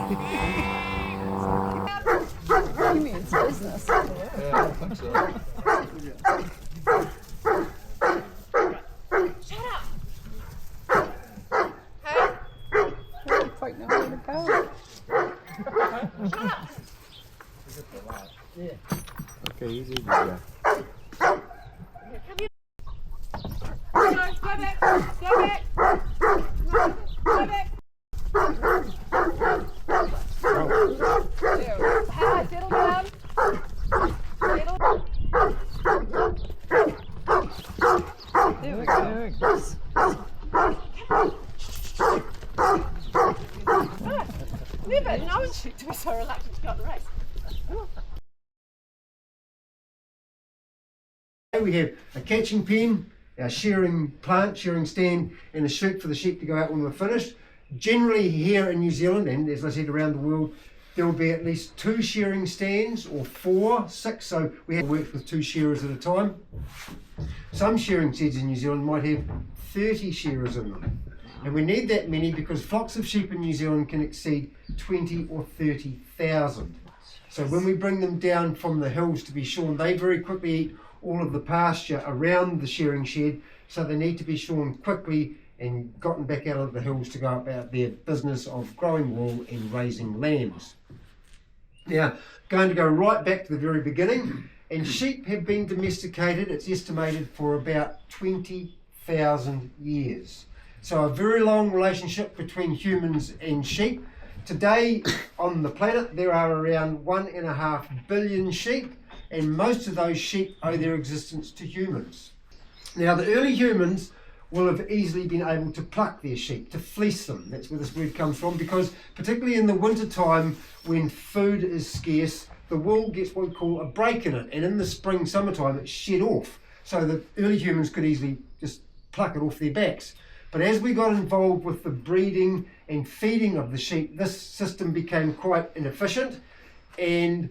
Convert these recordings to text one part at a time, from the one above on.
You mean it's business? Yeah, I think so. Shut up! Hey? I don't quite know where to go. Okay, easy. Yeah. Come here. Go back. Go back. Go back. There. Hi, settle down. Settle. There we go. Never. No one should be so reluctant to go on the race. We have a catching pen, our shearing plant, shearing stand, and a chute for the sheep to go out when we're finished. Generally here in New Zealand, and as I said around the world, there will be at least 2 shearing stands, or 4, 6, so we have worked with 2 shearers at a time. Some shearing sheds in New Zealand might have 30 shearers in them. And we need that many because flocks of sheep in New Zealand can exceed 20 or 30,000. So when we bring them down from the hills to be shorn, they very quickly eat all of the pasture around the shearing shed, so they need to be shorn quickly and gotten back out of the hills to go about their business of growing wool and raising lambs. Now, going to go right back to the very beginning, and sheep have been domesticated, it's estimated, for about 20,000 years. So a very long relationship between humans and sheep. Today on the planet there are around 1.5 billion sheep, and most of those sheep owe their existence to humans. Now the early humans will have easily been able to pluck their sheep, to fleece them. That's where this word comes from, because particularly in the winter time when food is scarce, the wool gets what we call a break in it, and in the spring, summertime it's shed off. So the early humans could easily just pluck it off their backs. But as we got involved with the breeding and feeding of the sheep, this system became quite inefficient, and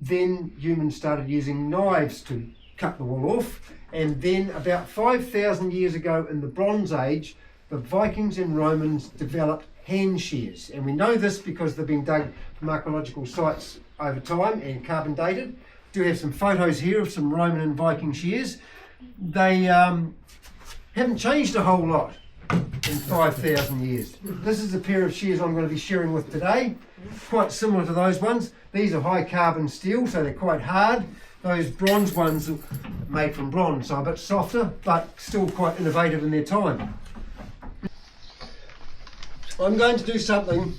then humans started using knives to cut the wool off. And then about 5,000 years ago in the Bronze Age, the Vikings and Romans developed hand shears. And we know this because they've been dug from archaeological sites over time and carbon dated. Do have some photos here of some Roman and Viking shears. They haven't changed a whole lot in 5,000 years. This is a pair of shears I'm going to be shearing with today. Quite similar to those ones. These are high carbon steel, so they're quite hard. Those bronze ones are made from bronze, so a bit softer, but still quite innovative in their time. I'm going to do something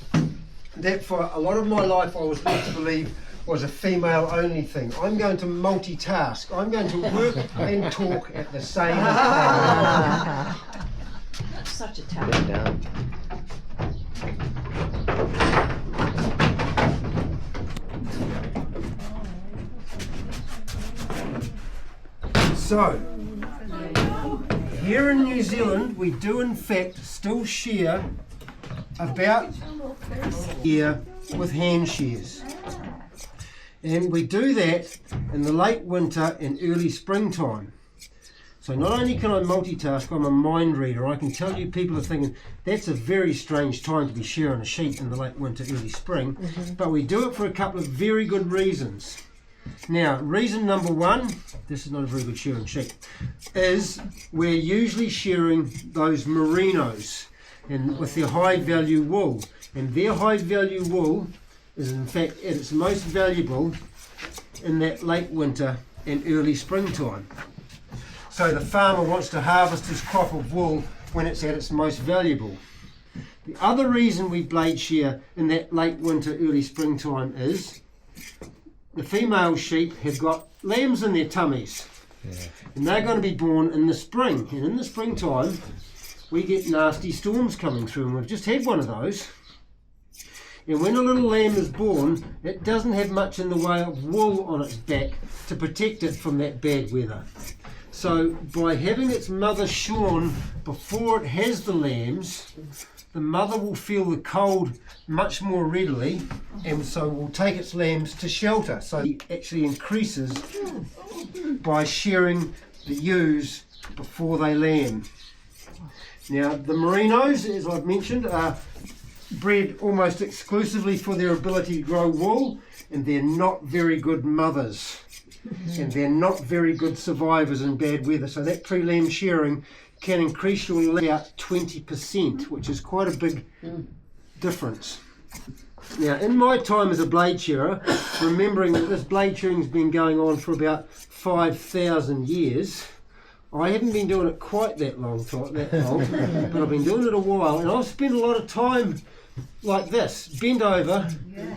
that for a lot of my life I was led to believe was a female only thing. I'm going to multitask. I'm going to work and talk at the same time. That's such a talent. Down. So, here in New Zealand, we do in fact still shear about here with hand shears. And we do that in the late winter and early springtime. So not only can I multitask, I'm a mind reader. I can tell you people are thinking, that's a very strange time to be shearing a sheep in the late winter, early spring. But we do it for a couple of very good reasons. Now, reason number one, this is not a very good shearing sheep, is we're usually shearing those merinos and with their high value wool. And their high value wool is in fact at its most valuable in that late winter and early springtime. So the farmer wants to harvest his crop of wool when it's at its most valuable. The other reason we blade shear in that late winter, early springtime is the female sheep have got lambs in their tummies, and they're going to be born in the spring. And in the springtime, we get nasty storms coming through, and we've just had one of those. And when a little lamb is born, it doesn't have much in the way of wool on its back to protect it from that bad weather. So by having its mother shorn before it has the lambs, the mother will feel the cold much more readily, and so will take its lambs to shelter. So it actually increases by shearing the ewes before they lamb. Now the merinos, as I've mentioned, are bred almost exclusively for their ability to grow wool, and they're not very good mothers. And they're not very good survivors in bad weather. So that pre-lamb shearing can increase your lamb about 20%, which is quite a big difference. Now, in my time as a blade shearer, remembering that this blade shearing's been going on for about 5,000 years, I haven't been doing it quite that long, but I've been doing it a while, and I've spent a lot of time like this, bent over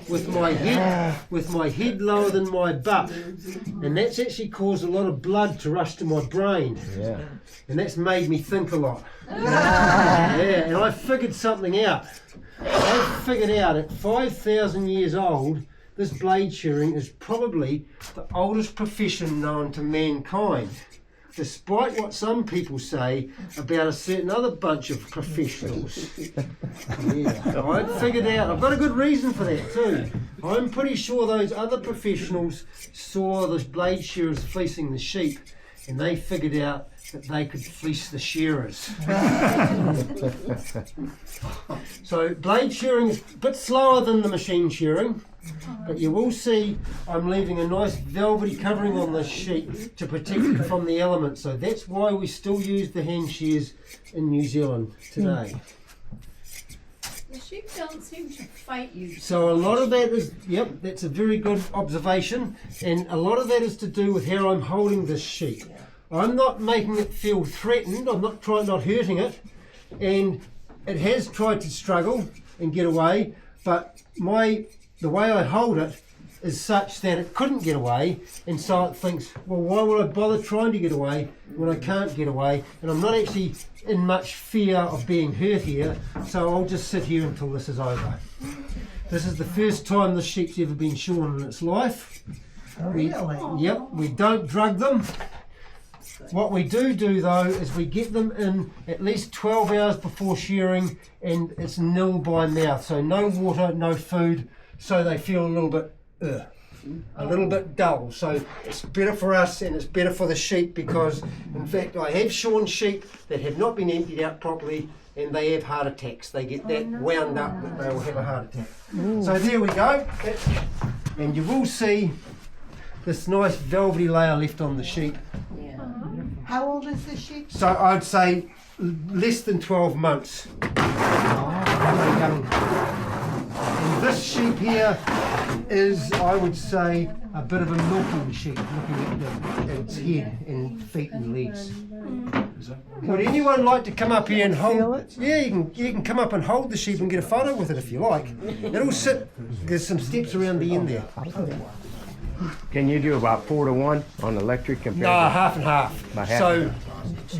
with my head lower than my butt, and that's actually caused a lot of blood to rush to my brain, and that's made me think a lot. And I figured something out. I figured out at 5,000 years old, this blade shearing is probably the oldest profession known to mankind, despite what some people say about a certain other bunch of professionals. I figured out, I've got a good reason for that too. I'm pretty sure those other professionals saw the blade shearers fleecing the sheep, and they figured out that they could fleece the shearers. So blade shearing is a bit slower than the machine shearing, but you will see I'm leaving a nice velvety covering on this sheep to protect it from the elements. So that's why we still use the hand shears in New Zealand today. The sheep don't seem to fight you. So a lot of that is, that's a very good observation, and a lot of that is to do with how I'm holding this sheep. I'm not making it feel threatened, I'm not hurting it, and it has tried to struggle and get away, but the way I hold it is such that it couldn't get away, and so it thinks, well, why would I bother trying to get away when I can't get away, and I'm not actually in much fear of being hurt here, so I'll just sit here until this is over. This is the first time this sheep's ever been shorn in its life. We don't drug them. What we do though is we get them in at least 12 hours before shearing, and it's nil by mouth, so no water, no food, so they feel a little bit dull. So it's better for us and it's better for the sheep, because in fact I have shorn sheep that have not been emptied out properly and they have heart attacks. They get that wound up that they will have a heart attack. So there we go, and you will see this nice velvety layer left on the sheep. How old is the sheep? So I'd say less than 12 months. And this sheep here is, I would say, a bit of a milking sheep, looking at its head and feet and legs. Would anyone like to come up here and hold it? Yeah, you can come up and hold the sheep and get a photo with it if you like. It'll sit, there's some steps around the end there. Can you do about 4 to 1 on electric compared No, to half and half. So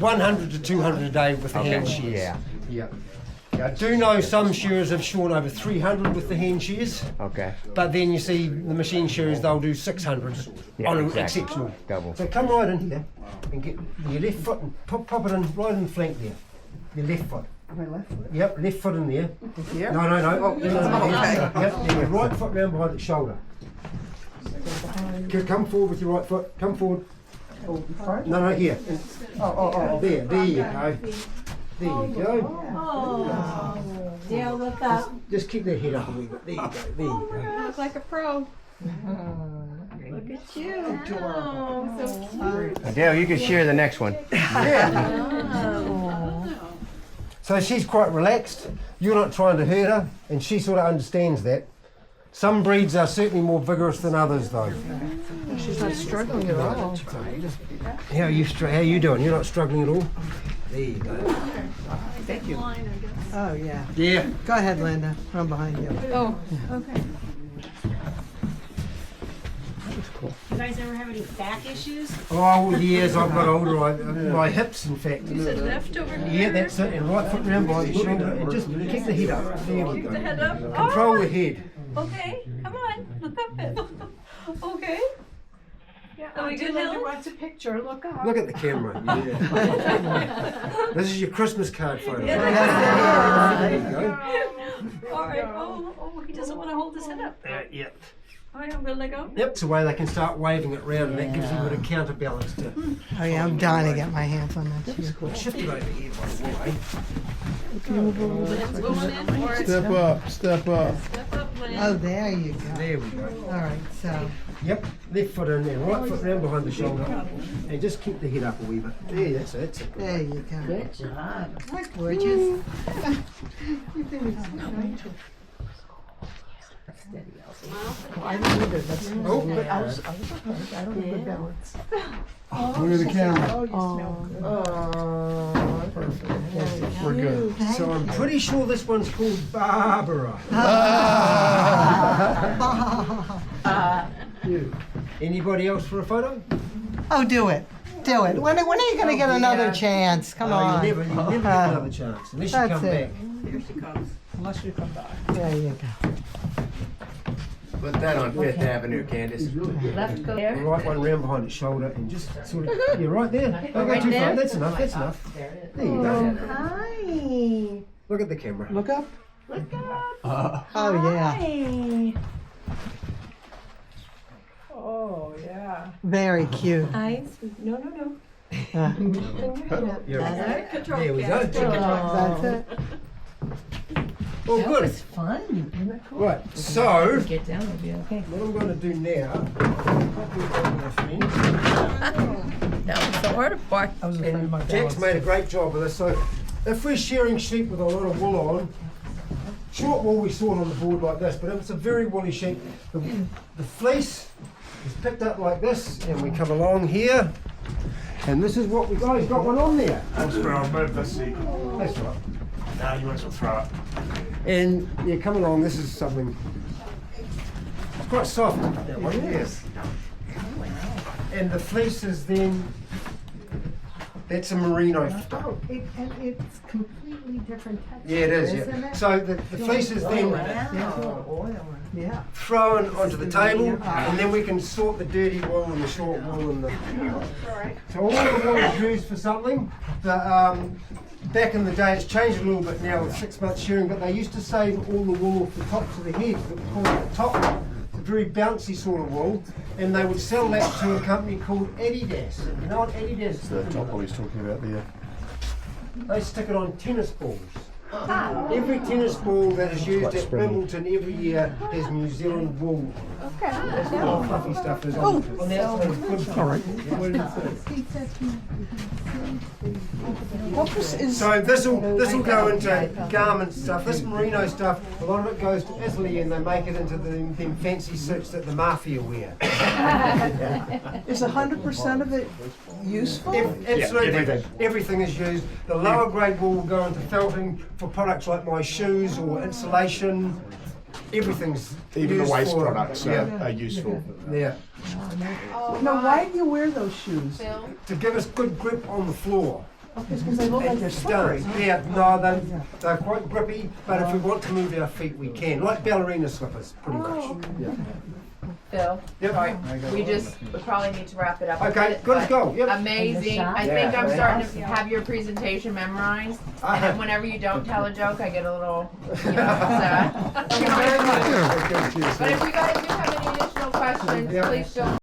100 to 200 a day with the hand shears. Yeah. I do know some shearers have shorn over 300 with the hand shears. Okay. But then you see the machine shearers, they'll do 600 on an exceptional. Double. So come right in here and get your left foot and pop it in right in the flank there. Your left foot. My left foot. Yep, left foot in there. Here? No. Oh, okay. Yep, and your right foot round behind the shoulder. Come forward with your right foot. Come forward. No, here. There you go. There you go. Dale, look up. Just keep that head up a wee bit. There you go. There you go. You look like a pro. Look at you. Oh, so cute. Dale, you can share the next one. So she's quite relaxed. You're not trying to hurt her, and she sort of understands that. Some breeds are certainly more vigorous than others, though. She's not struggling at all. How are you doing? You're not struggling at all? There you go. Thank you. Oh, yeah. Yeah. Go ahead, Linda. I'm behind you. Oh, okay. You guys ever have any back issues? Oh, yes, I've got older. My hips, in fact. You said left over here? Yeah, that's it. And right foot round behind the shoulder. And just keep the head up. There we go. The head up? Control the head. Okay, come on. Look up it. Okay. Yeah, Are we good, Helen? wants a picture, look up. Look at the camera. This is your Christmas card photo. Yeah. There you go. All right. Oh, he doesn't want to hold his head up. Yeah. Oh, yeah, will they go? Yep, it's a way they can start waving it around, and that gives them a bit of counterbalance to Oh yeah, I'm dying to get my hands on that shear. shift it over here, by the way. It's going in or it's Step up, step up. step up, Lynn. Oh, there you go. There we go. All right, so Yep, left foot in there, right foot round behind the shoulder, and just keep the head up a wee bit. There, that's it. That's it. there you go. Good job. Hi, gorgeous. I don't either. That's Oh, but I was okay. I don't have good balance. Look at the camera. Oh, you smell good. Perfect. We're good. so I'm pretty sure this one's called Barbara. Anybody else for a photo? Oh, do it. Do it. When are you going to get another chance? Come on. You never get another chance, unless you That's come it. back. Here she comes. Unless you come back. There you go. Put that on Fifth Avenue, Candace. Left go there. Right one round behind the shoulder, and just sort of, you're right there. Don't go Right too there? far, that's enough, that's enough. There you go. Hi. Look at the camera. Look up. Look up. Oh, yeah. Hi. Oh, yeah. Very cute. Eyes. No. Uh, Bring your head up. You're Better. Control. There we go. that's it. All That good. was fun. Right, so Get down, it'll be okay. what I'm going to do now, copy it over my friends. That was the hard part. I was afraid of my Jack's balance. made a great job of this. So if we're shearing sheep with a lot of wool on, short wool we sort on the board like this, but if it's a very woolly sheep, the fleece is picked up like this, and we come along here, and this is what we got. He's got one on there. I'll move this seat. That's right. Now you might as well throw it. And yeah, come along. This is something quite soft. That one, yes. And the fleece is then. That's a merino stuff. Oh, and it's completely different texture. Yeah, it is. Isn't Yeah. it? So the fleece is then Yeah. thrown onto the table, and then we can sort the dirty wool and the short wool and the. So all the wool is used for something. Back in the day, it's changed a little bit now with 6 months shearing, but they used to save all the wool off the tops of the heads. It was called the top. It's a very bouncy sort of wool, and they would sell that to a company called Adidas. You know what Adidas is? The top what he's talking about there. They stick it on tennis balls. Every tennis ball that is used at Wimbledon every year has New Zealand wool. Okay. That's all fluffy stuff is on the outside. Good. All right. So this will go into garment stuff. This merino stuff, a lot of it goes to Italy, and they make it into them fancy suits that the mafia wear. Is 100% of it useful? Absolutely, everything. everything is used. The lower grade wool will go into felting for products like my shoes or insulation. Everything's Even the used waste for- products are useful. Yeah, Now, why do you wear those shoes? to give us good grip on the floor. Because they look like they're slippery. Yeah, no, they're quite grippy, but if we want to move our feet, we can. Like ballerina slippers, pretty much. Phil, Yep. sorry, we probably need to wrap it up. Okay, good to go. Yep. Amazing. I think I'm starting to have your presentation memorized. And then whenever you don't tell a joke, I get a little, upset. But if you guys do have any additional questions, please feel